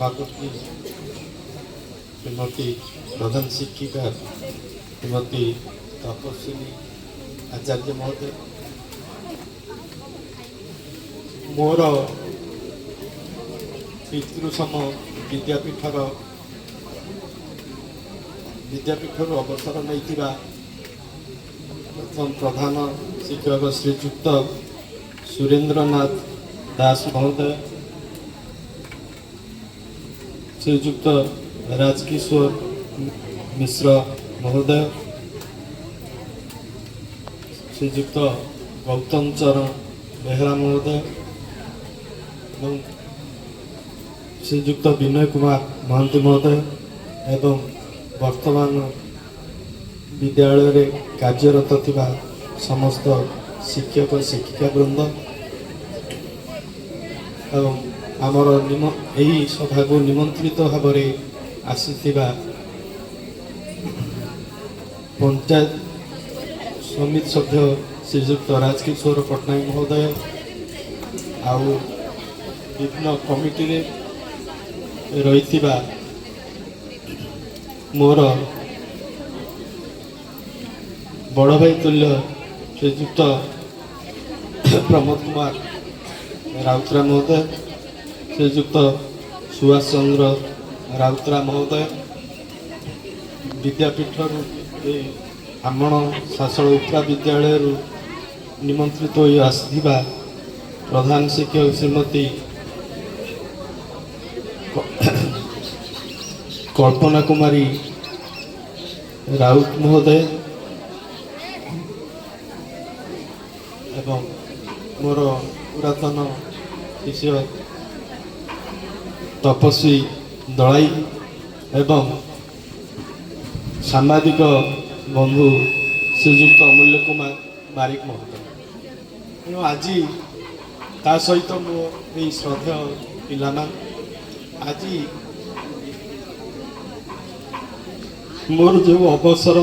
सभापति श्रीमती प्रधान शिक्षिका श्रीमती तपस्विनी आचार्य महोदय, मोर पितृसम विद्यापीठर अवसर नहीं प्रथम प्रधान शिक्षक श्रीजुक्त सुरेंद्रनाथ दास महोदय, श्रीजुक्त राजकिशोर मिश्र महोदय, श्रीजुक्त गौतम चरण बेहरा महोदय एवं श्रीजुक्त विनय कुमार महांती महोदय एवं वर्तमान विद्यालय रे कार्यरत थिबा समस्त शिक्षक शिक्षिका वृंद एवं आमर यही सभा को निमंत्रित भाव में आसीथिबा पंचायत समिति सभ्य श्रीजुक्त राजकिशोर पट्टनायक महोदय आउ विभिन्न कमिटी रे रही मोर बड़ भाई तुल्य श्रीजुक्त प्रमोद कुमार राउतरा महोदय, श्रीजुक्त सुभाष चंद्र राउतरा महोदय, विद्यापीठ आमण शासक उपरा विद्यालय निमंत्रित हो आसथिबा प्रधान शिक्षक श्रीमती कल्पना कुमारी राउत महोदय एवं मोर पुरातन शिष्य तपस्वी दलाई एवं सांबादिक बंधु श्रीजुक्त अमूल्य कुमार बारिक महोदय, आज ता सहित मो श्रद्धेय पिलामान आज मोर जो अवसर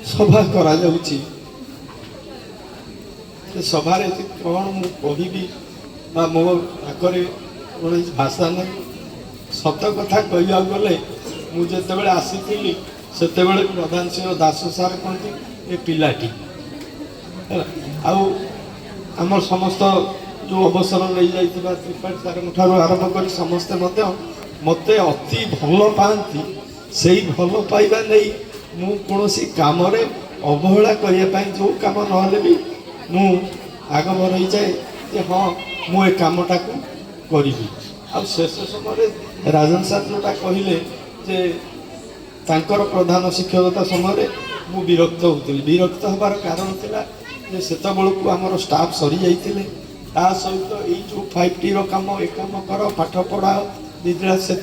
सभा करा जाउची सभा कौन मु कहबी मो आगे कौन भाषा ना सत कथा कह गले मुझे आसी से प्रधान सिंह दास सार कहते ये पिलाटी आम समस्त जो अवसर नहीं जाइए त्रिपाठी सार आरंभ कर समस्ते मत अति भल पाती से भल पाइबा नहीं मु कौन कम अवहेला करने जो कम ना भी मु आगम रही जाए कि हाँ मु ए कामटा को करी शेष समय राजन सार जोटा कहले जे तांकर प्रधान शिक्षकता समय मु विरक्त होती विरक्त हबार कारण थिला जे सेत बेलू आमर स्टाफ सरी जाइए ता सहित ये जो 5T काम ए काम कर पाठ पढ़ा दिदरा से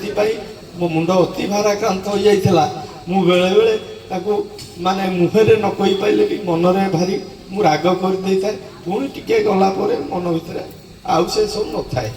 मो मुंड अति भाराक्रांत हो जाइए मु बेले बेले ताको माने मुहरे न कहि पाइले भी मनरे भारी मु राग कर दे था पुणी टिके गला मन भितर आउ से सब न थाए।